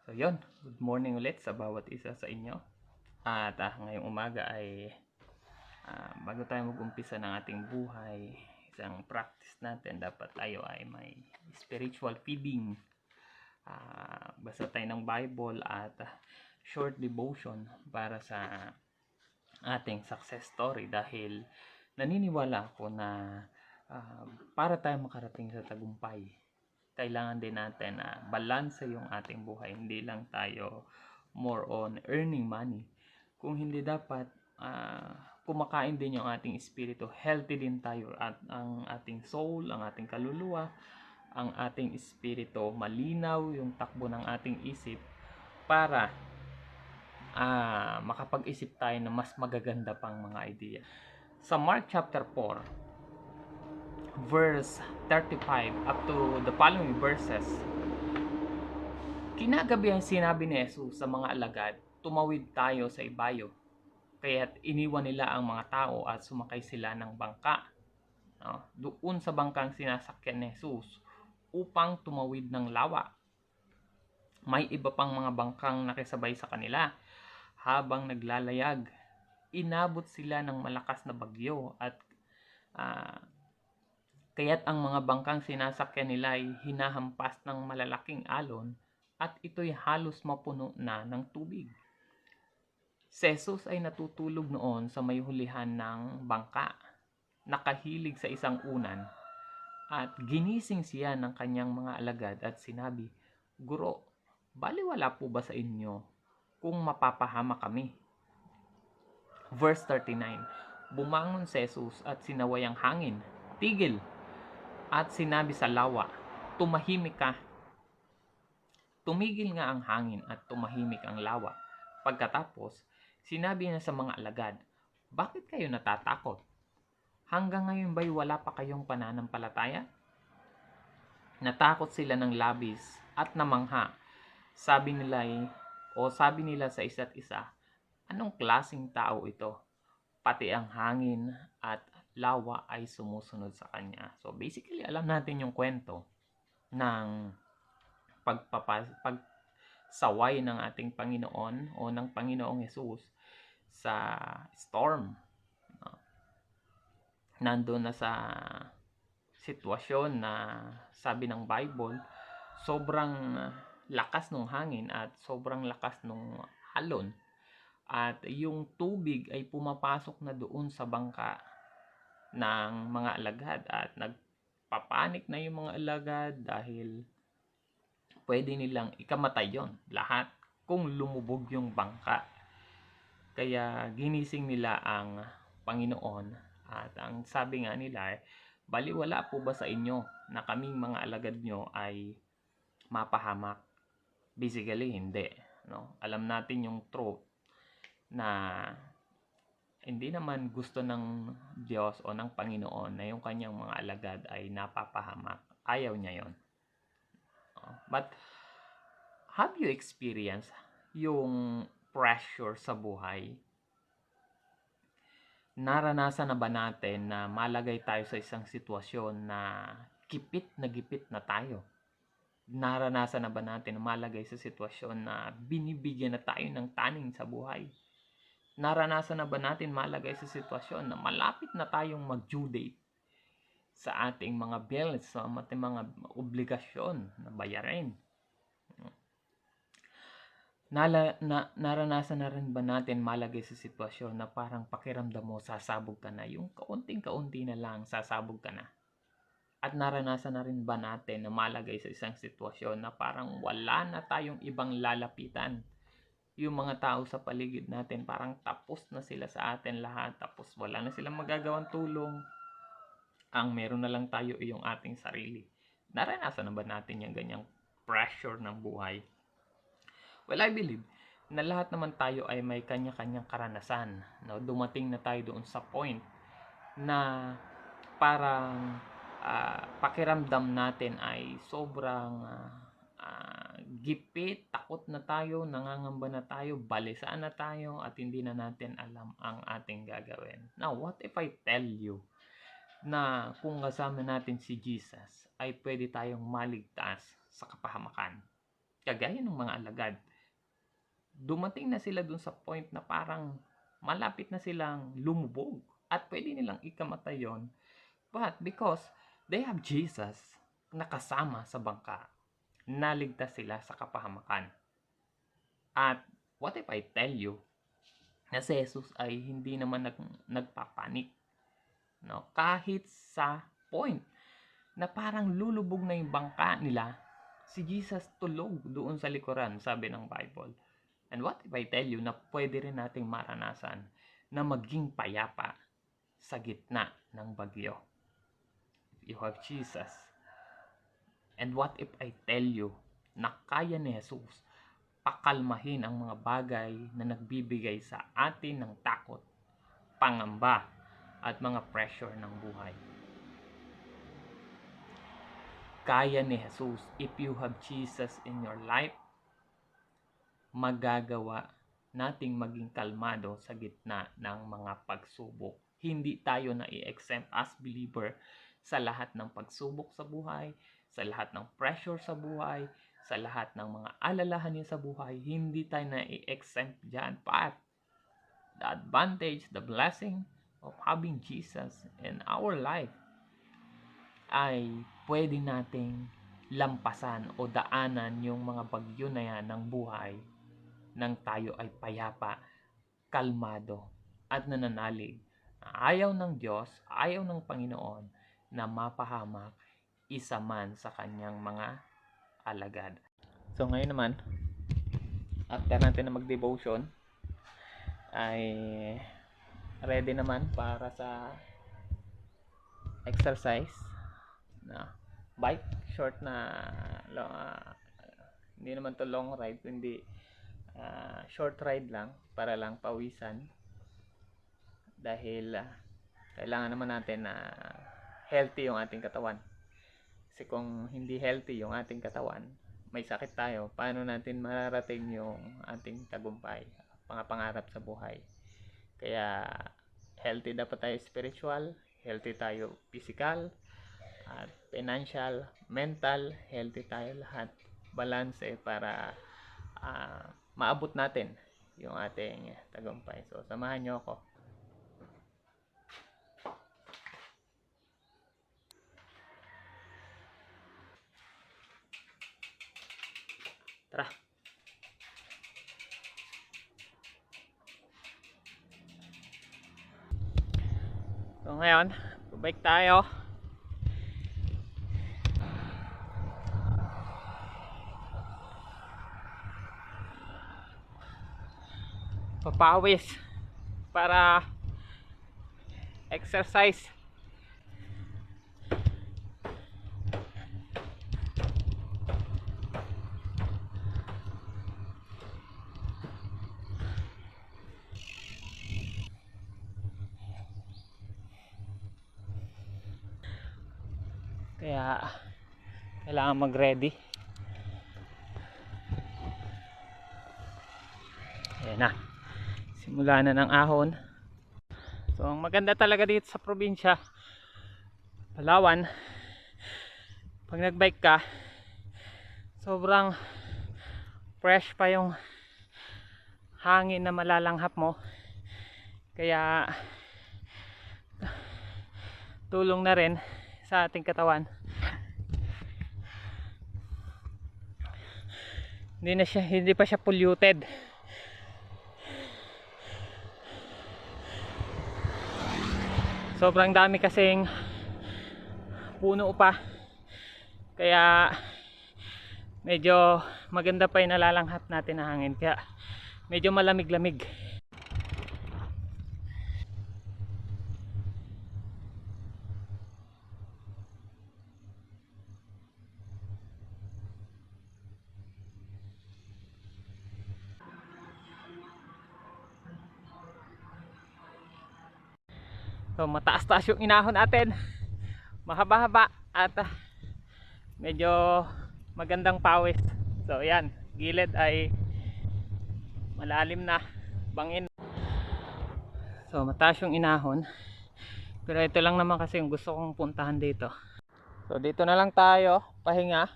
So yun, good morning ulit sa bawat isa sa inyo. At ngayong umaga ay bago tayo mag-umpisa ng ating buhay, isang practice natin, dapat tayo ay may spiritual feeding. Basa tayo ng Bible at short devotion para sa ating success story dahil naniniwala ako na para tayo makarating sa tagumpay, kailangan din natin na balanse yung ating buhay. Hindi lang tayo more on earning money. Kung hindi, dapat kumakain din yung ating espiritu. Healthy din tayo at ang ating soul, ang ating kaluluwa, ang ating espiritu malinaw yung takbo ng ating isip para makapag-isip tayo ng mas magaganda pang mga idea. Sa Mark chapter 4 verse 35 up to the following verses, kinagabihan sinabi ni Jesus sa mga alagad, tumawid tayo sa ibayo. Kaya't iniwan nila ang mga tao at sumakay sila ng bangka, doon sa bangkang sinasakyan ni Jesus upang tumawid ng lawa. May iba pang mga bangkang nakisabay sa kanila. Habang naglalayag, inabot sila ng malakas na bagyo at kaya't ang mga bangkang sinasakyan nila ay hinahampas ng malalaking alon at ito'y halos mapuno na ng tubig. Si Jesus ay natutulog noon sa may hulihan ng bangka, nakahilig sa isang unan, at ginising siya ng kanyang mga alagad at sinabi, "Guro, baliwala po ba sa inyo kung mapapahama kami?" Verse 39, bumangon si Jesus at sinaway ang hangin, "Tigil!" At sinabi sa lawa, "Tumahimik ka." Tumigil nga ang hangin at tumahimik ang lawa. Pagkatapos, sinabi niya sa mga alagad, "Bakit kayo natatakot? Hanggang ngayon ba'y wala pa kayong pananampalataya?" Natakot sila ng labis at namangha. Sabi nila sa isa't isa, "Anong klaseng tao ito? Pati ang hangin at lawa ay sumusunod sa kanya." So basically, alam natin yung kwento ng pagsaway ng ating Panginoon o ng Panginoong Jesus sa storm. Nandun na sa sitwasyon na sabi ng Bible, sobrang lakas ng hangin at sobrang lakas ng alon. At yung tubig ay pumapasok na doon sa bangka ng mga alagad at nagpapanik na yung mga alagad dahil pwede nilang ikamatay yon lahat kung lumubog yung bangka. Kaya ginising nila ang Panginoon at ang sabi nga nila, "Baliwala po ba sa inyo na kaming mga alagad nyo ay mapahamak?" Basically, hindi. No? Alam natin yung truth na hindi naman gusto ng Diyos o ng Panginoon na yung kanyang mga alagad ay napapahamak. Ayaw niya yon. But have you experienced yung pressure sa buhay? Naranasan na ba natin na malagay tayo sa isang sitwasyon na gipit na tayo? Naranasan na ba natin na malagay sa sitwasyon na binibigyan na tayo ng taning sa buhay? Naranasan na ba natin malagay sa sitwasyon na malapit na tayong mag-due date sa ating mga bills, sa ating mga obligasyon na bayarin? Naranasan na rin ba natin malagay sa sitwasyon na parang pakiramdam mo sasabog ka na, yung kaunting-kaunti na lang sasabog ka na? At naranasan na rin ba natin na malagay sa isang sitwasyon na parang wala na tayong ibang lalapitan? Yung mga tao sa paligid natin parang tapos na sila sa atin lahat, tapos wala na silang magagawang tulong. Ang meron na lang tayo yung ating sarili. Naranasan na ba natin yung ganyang pressure ng buhay? Well, I believe na lahat naman tayo ay may kanya-kanyang karanasan. No? Dumating na tayo doon sa point na parang pakiramdam natin ay sobrang gipit, takot na tayo, nangangamba na tayo, balisaan na tayo, at hindi na natin alam ang ating gagawin. Now, what if I tell you na kung kasama natin si Jesus ay pwede tayong maligtas sa kapahamakan? kagaya ng mga alagad. Dumating na sila dun sa point na parang malapit na silang lumubog at pwede nilang ikamatay yon. But because they have Jesus na kasama sa bangka, naligtas sila sa kapahamakan. At what if I tell you na si Jesus ay hindi naman nagpapanik, no? Kahit sa point na parang lulubog na yung bangka nila, si Jesus tulog doon sa likuran, sabi ng Bible. And what if I tell you na pwede rin nating maranasan na maging payapa sa gitna ng bagyo? You have Jesus. And what if I tell you na kaya ni Jesus pakalmahin ang mga bagay na nagbibigay sa atin ng takot, pangamba, at mga pressure ng buhay? Kaya ni Jesus. If you have Jesus in your life, magagawa nating maging kalmado sa gitna ng mga pagsubok. Hindi tayo na i-exempt as believer sa lahat ng pagsubok sa buhay, sa lahat ng pressure sa buhay, sa lahat ng mga alalahanin sa buhay. Hindi tayo na i-exempt dyan. But the advantage, the blessing of having Jesus in our life ay pwede nating lampasan o daanan yung mga bagyo na yan ng buhay nang tayo ay payapa, kalmado, at nananalig. Ayaw ng Diyos, ayaw ng Panginoon na mapahamak isa man sa kanyang mga alagad. So ngayon naman, after natin na mag-devotion, ay ready naman para sa exercise na bike, short na hindi naman to long ride, kundi short ride lang para lang pawisan, dahil kailangan naman natin na healthy yung ating katawan. Kasi kung hindi healthy yung ating katawan, may sakit tayo, paano natin mararating yung ating tagumpay, mga pangarap sa buhay? Kaya healthy dapat tayo spiritual, healthy tayo physical, at financial, mental, healthy tayo lahat. Balance para maabot natin yung ating tagumpay. So samahan nyo ako. Tara. So ngayon, bike tayo. Papawis para exercise. Kaya kailangan mag-ready. Ayan na. Simula na ng ahon. So ang maganda talaga dito sa probinsya, Palawan, pag nagbike ka, sobrang fresh pa yung hangin na malalanghap mo. Kaya tulong na rin sa ating katawan. Hindi pa siya polluted. Sobrang dami kasing puno pa, kaya medyo maganda pa yung nalalanghap natin na hangin, kaya medyo malamig-lamig. So mataas-taas yung inahon natin, mahaba-haba, at medyo magandang pawis. So yan, gilid ay malalim na, bangin. So mataas yung inahon, pero ito lang naman kasi yung gusto kong puntahan dito. So dito na lang tayo pahinga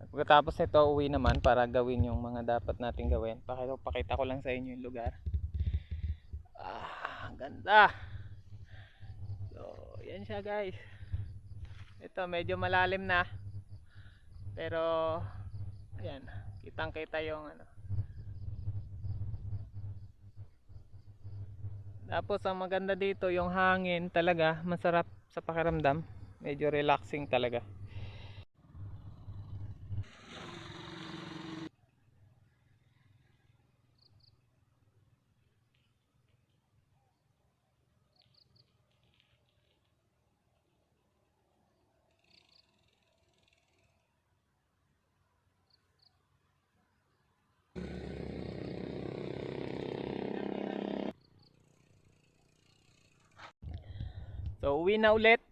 at Pagkatapos nito, uwi naman para gawin yung mga dapat nating gawin. Pakita ko lang sa inyo yung lugar. Ang ganda. So, yan siya guys. Ito medyo malalim na. Pero ayan, kitang-kita yung ano. Tapos ang maganda dito, yung hangin talaga masarap sa pakiramdam. Medyo relaxing talaga. So uwi na ulit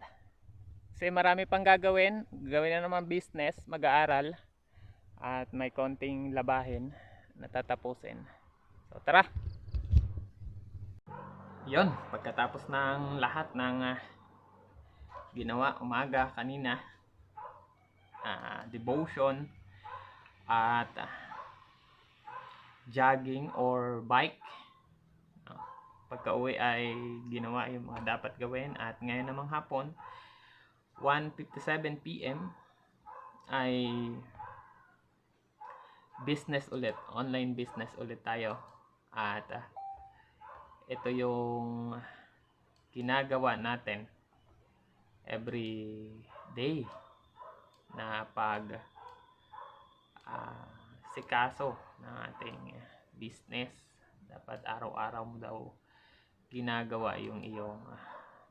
kasi marami pang gagawin. Gawin na naman business, mag-aaral at may konting labahin na tatapusin. So tara. Yon, pagkatapos ng lahat ng ginawa umaga kanina, devotion at jogging or bike, pagka uwi ay ginawa yung mga dapat gawin. At ngayon namang hapon 1:57 PM ay business ulit, online business ulit tayo. At ito yung ginagawa natin every day na pag sikaso ng ating business. Dapat araw-araw mo daw ginagawa yung iyong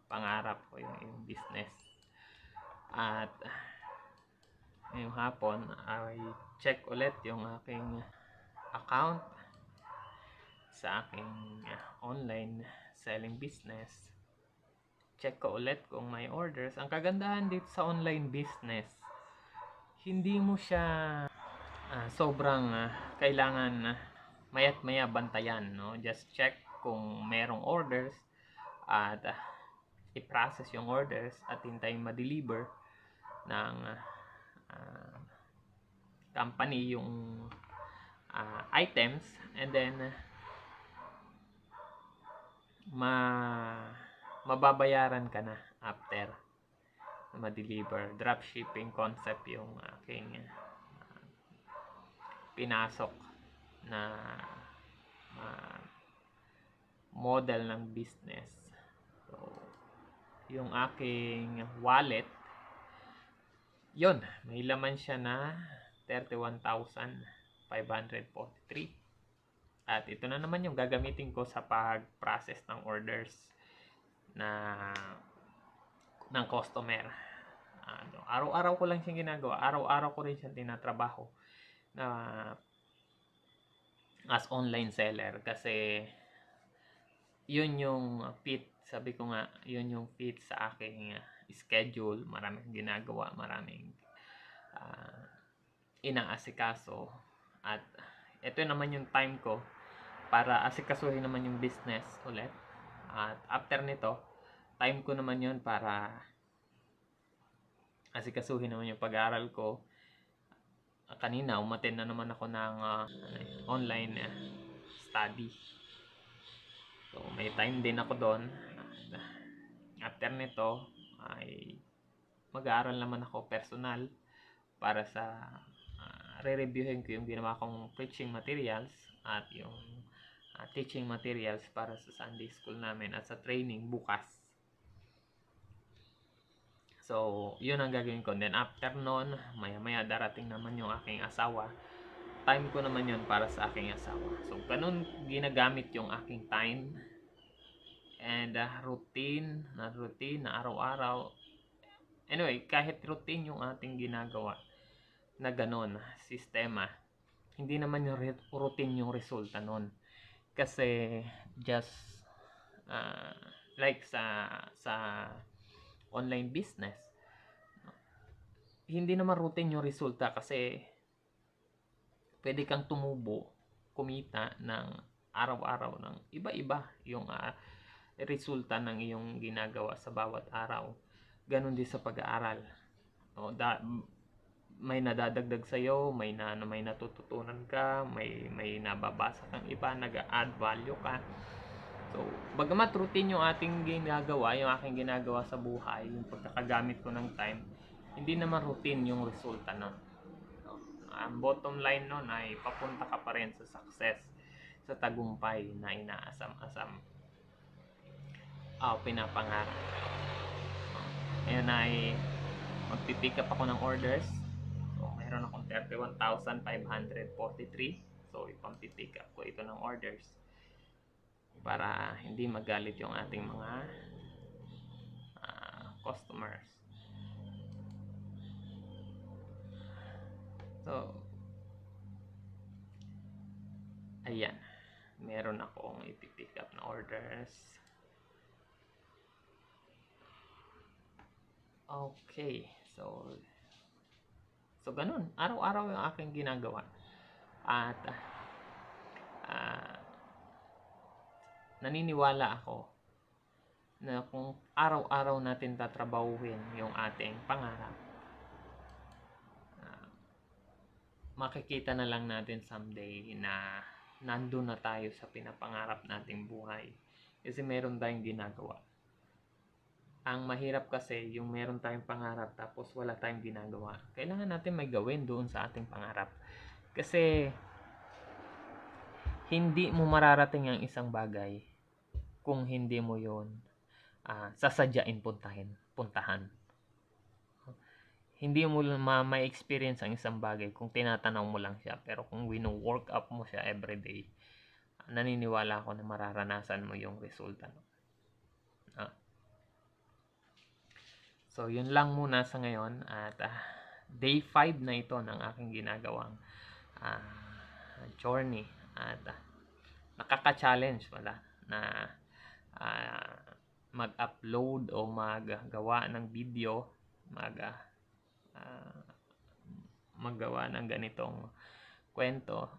pangarap o yung iyong business. At ngayong hapon ay check ulit yung aking account sa aking online selling business. Check ko ulit kung may orders. Ang kagandahan dito sa online business, hindi mo siya sobrang kailangan maya't maya bantayan, no? Just check kung merong orders at i-process yung orders at hintayin ma-deliver ng company yung items, and then mababayaran ka na after ma-deliver. Dropshipping concept yung aking pinasok na model ng business. So, yung aking wallet, yun, may laman siya na 31,543. At ito na naman yung gagamitin ko sa pag-process ng orders ng customer. Araw-araw ko lang siyang ginagawa. Araw-araw ko rin siyang tinatrabaho na as online seller, kasi yun yung fit, sabi ko nga, yun yung fit sa aking schedule. Maraming ginagawa, maraming inaasikaso, at ito naman yung time ko para asikasuhin naman yung business ulit. At after nito, time ko naman yun para asikasuhin naman yung pag-aaral ko. Kanina umattend na naman ako ng online study. So may time din ako doon. After nito ay mag-aaral naman ako personal para sa re-reviewin ko yung ginawa kong preaching materials at yung teaching materials para sa Sunday school namin at sa training bukas. So, yun ang gagawin ko. Then after nun, maya-maya darating naman yung aking asawa. Time ko naman yun para sa aking asawa. So, ganun ginagamit yung aking time and routine na araw-araw. Anyway, kahit routine yung ating ginagawa na ganun, sistema, hindi naman yung routine yung resulta nun. Kasi just like sa online business, hindi naman routine yung resulta, kasi pwede kang tumubo, kumita ng araw-araw ng iba-iba yung resulta ng iyong ginagawa sa bawat araw. Ganon din sa pag-aaral. may nadadagdag sa'yo, may natututunan ka, may nababasa kang iba, nag-a-add value ka. So, bagamat routine yung ating ginagawa, yung aking ginagawa sa buhay, yung pagkakagamit ko ng time, hindi naman routine yung resulta nun. Ang bottom line nun ay papunta ka pa rin sa success, sa tagumpay na inaasam-asam pinapangarap. Ngayon ay magpipick up ako ng orders. So, mayroon akong 31,543. So, ipampipick up ko ito ng orders para hindi magalit yung ating mga customers. So, ayan. Meron akong ipipick up na orders. Okay. So ganun. Araw-araw yung aking ginagawa. At naniniwala ako na kung araw-araw natin tatrabahuhin yung ating pangarap, makikita na lang natin someday na nandun na tayo sa pinapangarap nating buhay. Kasi meron tayong ginagawa. Ang mahirap kasi yung meron tayong pangarap tapos wala tayong ginagawa. Kailangan natin may gawin doon sa ating pangarap. Kasi hindi mo mararating ang isang bagay kung hindi mo yun sasadyain puntahan. Hindi mo ma-experience ang isang bagay kung tinatanaw mo lang siya. Pero kung wino-work up mo siya everyday, naniniwala ako na mararanasan mo yung resulta. So, yun lang muna sa ngayon. At day 5 na ito ng aking ginagawang journey. At nakaka-challenge pala na mag-upload o maggawa ng video, maggawa ng ganitong kwento.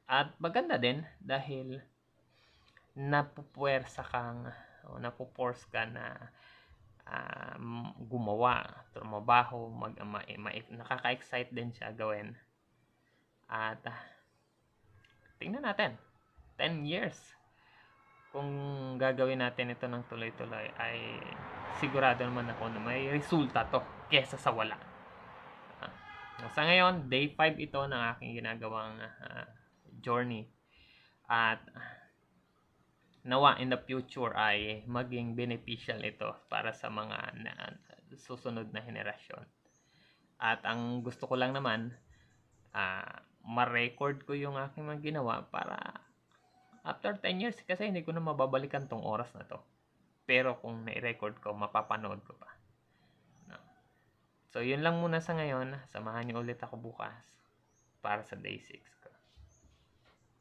At maganda din dahil napupuwersa kang o napuporce ka na gumawa, trumabaho, nakaka-excite din siya gawin. At tingnan natin, 10 years. Kung gagawin natin ito ng tuloy-tuloy, ay sigurado naman ako na may resulta to kesa sa wala. Sa ngayon, day 5 ito ng aking ginagawang journey. At nawa in the future ay maging beneficial ito para sa mga susunod na henerasyon. At ang gusto ko lang naman, ma-record ko yung aking mga ginawa para after 10 years, kasi hindi ko na mababalikan tong oras na to. Pero kung na-record ko, mapapanood ko pa. So, yun lang muna sa ngayon. Samahan niyo ulit ako bukas para sa day 6.